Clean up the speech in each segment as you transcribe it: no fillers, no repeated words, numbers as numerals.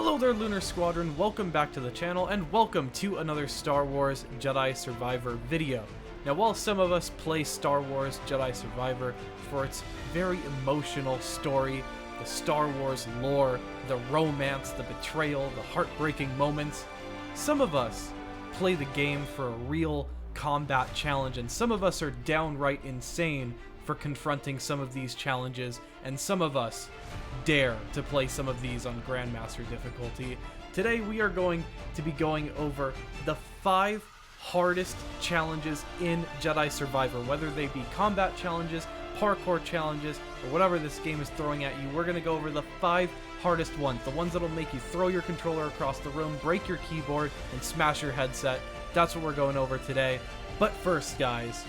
Hello there, Lunar Squadron, welcome back to the channel, and welcome to another Star Wars Jedi Survivor video. Now, while some of us play Star Wars Jedi Survivor for its very emotional story, the Star Wars lore, the romance, the betrayal, the heartbreaking moments, some of us play the game for a real combat challenge, and some of us are downright insane for confronting some of these challenges, and some of us dare to play some of these on Grandmaster difficulty. Today we are going to be going over the 5 hardest challenges in Jedi Survivor, whether they be combat challenges, parkour challenges, or whatever this game is throwing at you. We're going to go over the 5 hardest ones, the ones that'll make you throw your controller across the room, break your keyboard, and smash your headset. That's what we're going over today. But first, guys,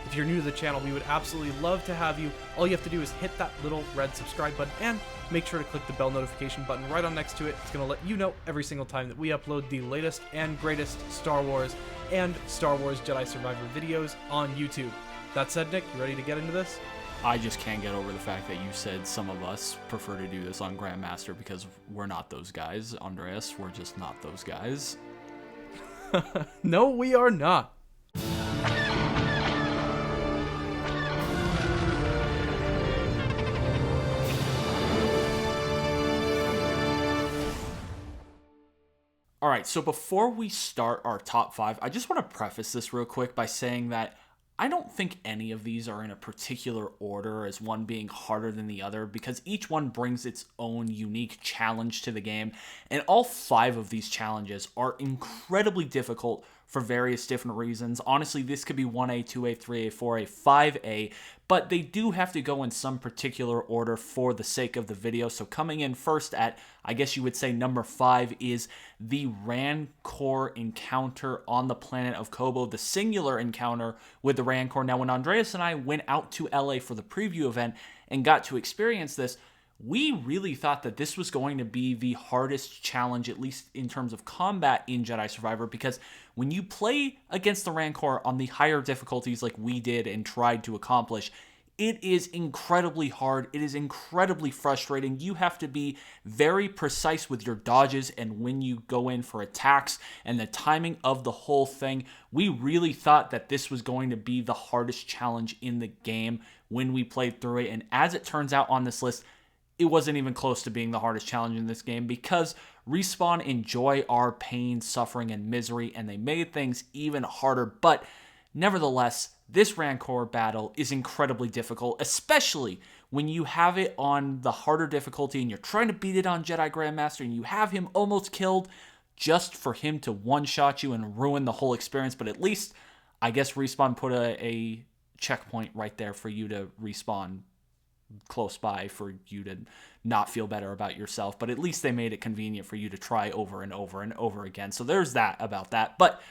if you're new to the channel, we would absolutely love to have you. All you have to do is hit that little red subscribe button and make sure to click the bell notification button right on next to it. It's going to let you know every single time that we upload the latest and greatest Star Wars and Star Wars Jedi Survivor videos on YouTube. That said, Nick, you ready to get into this? I just can't get over the fact that you said some of us prefer to do this on Grandmaster because we're not those guys, Andreas. We're just not those guys. No, we are not. All right, so before we start our top 5, I just want to preface this real quick by saying that I don't think any of these are in a particular order as one being harder than the other, because each one brings its own unique challenge to the game, and all 5 of these challenges are incredibly difficult for various different reasons. Honestly, this could be 1A, 2A, 3A, 4A, 5A, but they do have to go in some particular order for the sake of the video. So coming in first at, I guess you would say, number 5 is the Rancor encounter on the planet of Koboh, the singular encounter with the Rancor. Now, when Andreas and I went out to LA for the preview event and got to experience this, we really thought that this was going to be the hardest challenge, at least in terms of combat in Jedi Survivor, because when you play against the Rancor on the higher difficulties like we did and tried to accomplish, it is incredibly hard. It is incredibly frustrating. You have to be very precise with your dodges and when you go in for attacks and the timing of the whole thing. We really thought that this was going to be the hardest challenge in the game when we played through it, and as it turns out on this list, it wasn't even close to being the hardest challenge in this game, because Respawn enjoy our pain, suffering, and misery, and they made things even harder. But nevertheless, this Rancor battle is incredibly difficult, especially when you have it on the harder difficulty and you're trying to beat it on Jedi Grandmaster and you have him almost killed just for him to one-shot you and ruin the whole experience. But at least, I guess Respawn put a checkpoint right there for you to respawn close by for you to not feel better about yourself, but at least they made it convenient for you to try over and over and over again. So there's that about that. But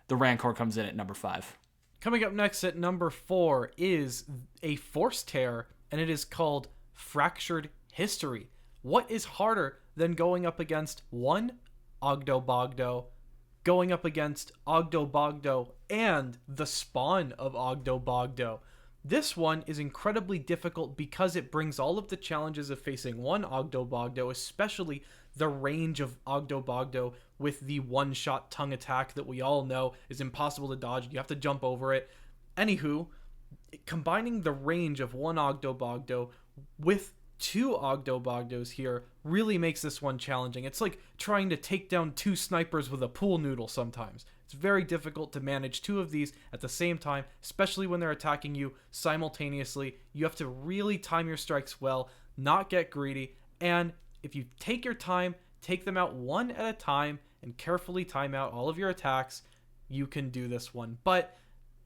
the Rancor comes in at number 5. Coming up next at number 4 is a Force Tear, and it is called Fractured History. What is harder than going up against one Oggdo Bogdo, going up against Oggdo Bogdo and the spawn of Oggdo Bogdo? This one is incredibly difficult because it brings all of the challenges of facing one Oggdo Bogdo, especially the range of Oggdo Bogdo with the one-shot tongue attack that we all know is impossible to dodge. You have to jump over it. Anywho, combining the range of one Oggdo Bogdo with 2 Oggdo Bogdos here really makes this one challenging. It's like trying to take down 2 snipers with a pool noodle sometimes. It's very difficult to manage 2 of these at the same time, especially when they're attacking you simultaneously. You have to really time your strikes well, not get greedy, and if you take your time, take them out one at a time, and carefully time out all of your attacks, you can do this one. But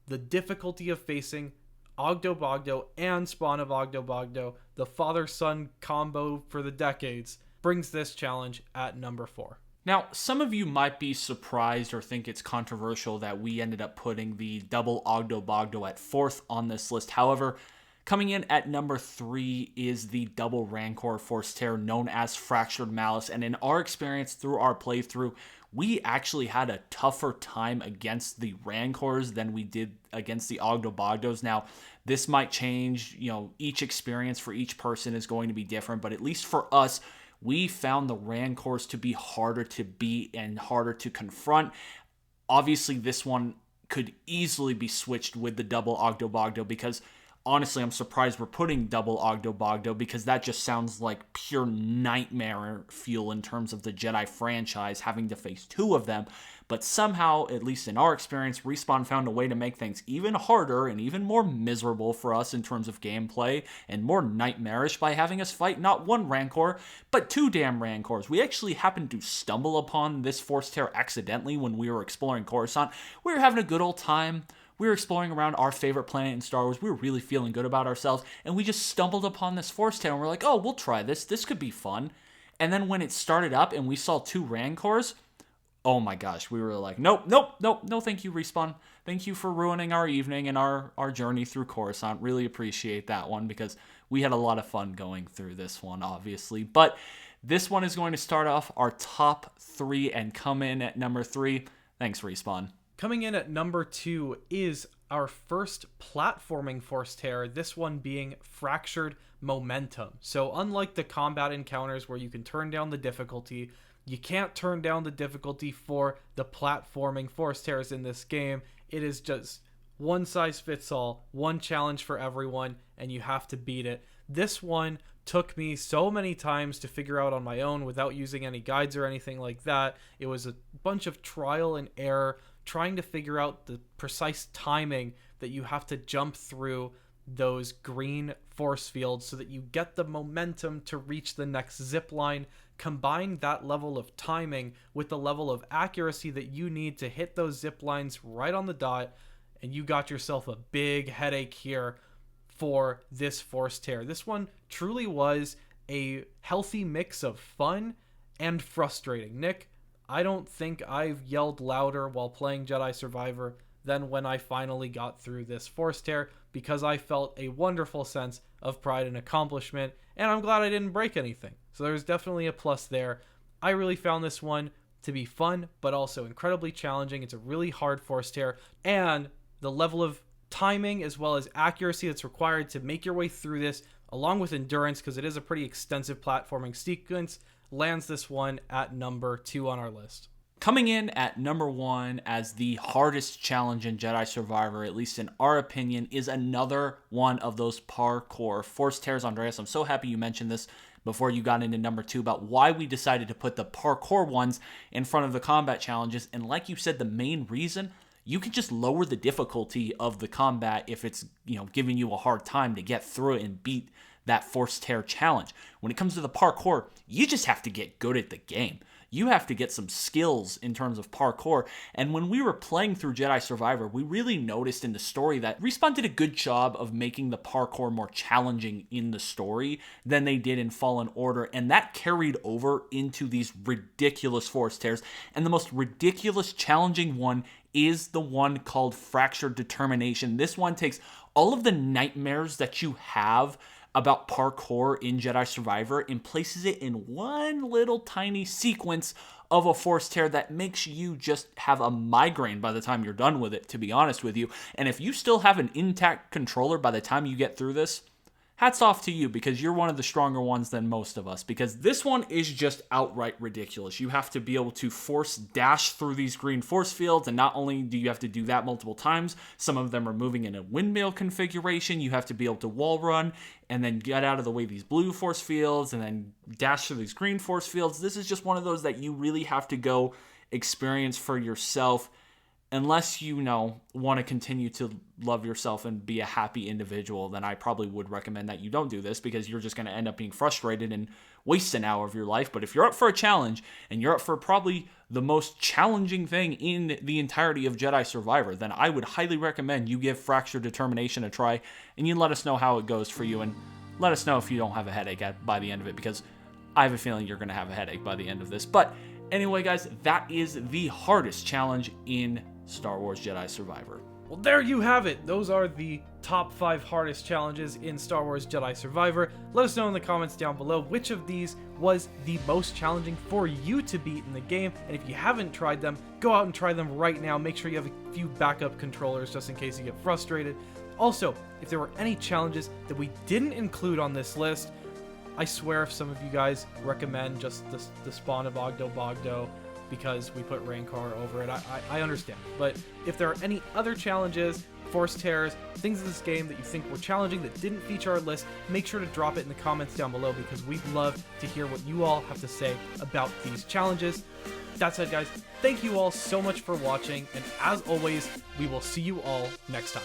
the difficulty of facing Oggdo Bogdo and spawn of Oggdo Bogdo, the father-son combo for the decades, brings this challenge at number 4. Now, some of you might be surprised or think it's controversial that we ended up putting the double Oggdo Bogdo at 4th on this list. However, coming in at number 3 is the double Rancor Force Tear known as Fractured Malice. And in our experience through our playthrough, we actually had a tougher time against the Rancors than we did against the Oggdo Bogdos. Now, this might change, each experience for each person is going to be different, but at least for us, we found the Rancors to be harder to beat and harder to confront. Obviously, this one could easily be switched with the double Oggdo Bogdo, because honestly, I'm surprised we're putting double Oggdo Bogdo, because that just sounds like pure nightmare fuel in terms of the Jedi franchise, having to face two of them. But somehow, at least in our experience, Respawn found a way to make things even harder and even more miserable for us in terms of gameplay, and more nightmarish by having us fight not one Rancor, but two damn Rancors. We actually happened to stumble upon this Force Tear accidentally when we were exploring Coruscant. We were having a good old time. We were exploring around our favorite planet in Star Wars. We were really feeling good about ourselves, and we just stumbled upon this Force Tear, and we're like, oh, we'll try this. This could be fun. And then when it started up and we saw two Rancors, oh my gosh, we were like, nope, no, thank you, Respawn. Thank you for ruining our evening and our journey through Coruscant. Really appreciate that one, because we had a lot of fun going through this one, obviously. But this one is going to start off our top 3 and come in at number 3. Thanks, Respawn. Coming in at number 2 is our first platforming Force Tear, this one being Fractured Momentum. So unlike the combat encounters where you can turn down the difficulty, you can't turn down the difficulty for the platforming Force Tears in this game. It is just one size fits all, one challenge for everyone, and you have to beat it. This one took me so many times to figure out on my own without using any guides or anything like that. It was a bunch of trial and error, trying to figure out the precise timing that you have to jump through those green force fields so that you get the momentum to reach the next zip line. Combine that level of timing with the level of accuracy that you need to hit those zip lines right on the dot, and you got yourself a big headache here for this Force Tear. This one truly was a healthy mix of fun and frustrating. Nick, I don't think I've yelled louder while playing Jedi Survivor than when I finally got through this Force Tear, because I felt a wonderful sense of pride and accomplishment, and I'm glad I didn't break anything. So there's definitely a plus there. I really found this one to be fun, but also incredibly challenging. It's a really hard Force Tear, and the level of timing as well as accuracy that's required to make your way through this, along with endurance, because it is a pretty extensive platforming sequence, lands this one at number 2 on our list. Coming in at number 1 as the hardest challenge in Jedi Survivor, at least in our opinion, is another one of those parkour Force Tears. Andreas, I'm so happy you mentioned this before you got into number 2 about why we decided to put the parkour ones in front of the combat challenges. And like you said, the main reason, you can just lower the difficulty of the combat if it's, giving you a hard time to get through it and beat that Force Tear challenge. When it comes to the parkour, you just have to get good at the game. You have to get some skills in terms of parkour. And when we were playing through Jedi Survivor, we really noticed in the story that Respawn did a good job of making the parkour more challenging in the story than they did in Fallen Order. And that carried over into these ridiculous Force Tears. And the most ridiculous challenging one is the one called Fractured Determination. This one takes all of the nightmares that you have about parkour in Jedi Survivor and places it in one little tiny sequence of a Force Tear that makes you just have a migraine by the time you're done with it, to be honest with you. And if you still have an intact controller by the time you get through this, hats off to you, because you're one of the stronger ones than most of us, because this one is just outright ridiculous. You have to be able to force dash through these green force fields, and not only do you have to do that multiple times, some of them are moving in a windmill configuration. You have to be able to wall run and then get out of the way these blue force fields and then dash through these green force fields. This is just one of those that you really have to go experience for yourself. Unless you want to continue to love yourself and be a happy individual, then I probably would recommend that you don't do this, because you're just going to end up being frustrated and waste an hour of your life. But if you're up for a challenge, and you're up for probably the most challenging thing in the entirety of Jedi Survivor, then I would highly recommend you give Fractured Determination a try, and you let us know how it goes for you, and let us know if you don't have a headache by the end of it, because I have a feeling you're going to have a headache by the end of this. But anyway, guys, that is the hardest challenge in Star Wars Jedi Survivor. Well, there you have it. Those are the top 5 hardest challenges in Star Wars Jedi Survivor. Let us know in the comments down below which of these was the most challenging for you to beat in the game. And if you haven't tried them, go out and try them right now. Make sure you have a few backup controllers just in case you get frustrated. Also, if there were any challenges that we didn't include on this list, I swear if some of you guys recommend just the spawn of Oggdo Bogdo because we put Rancor over it, I understand. But if there are any other challenges, force tears, things in this game that you think were challenging that didn't feature our list, make sure to drop it in the comments down below because we'd love to hear what you all have to say about these challenges. That said, guys, thank you all so much for watching, and as always, we will see you all next time.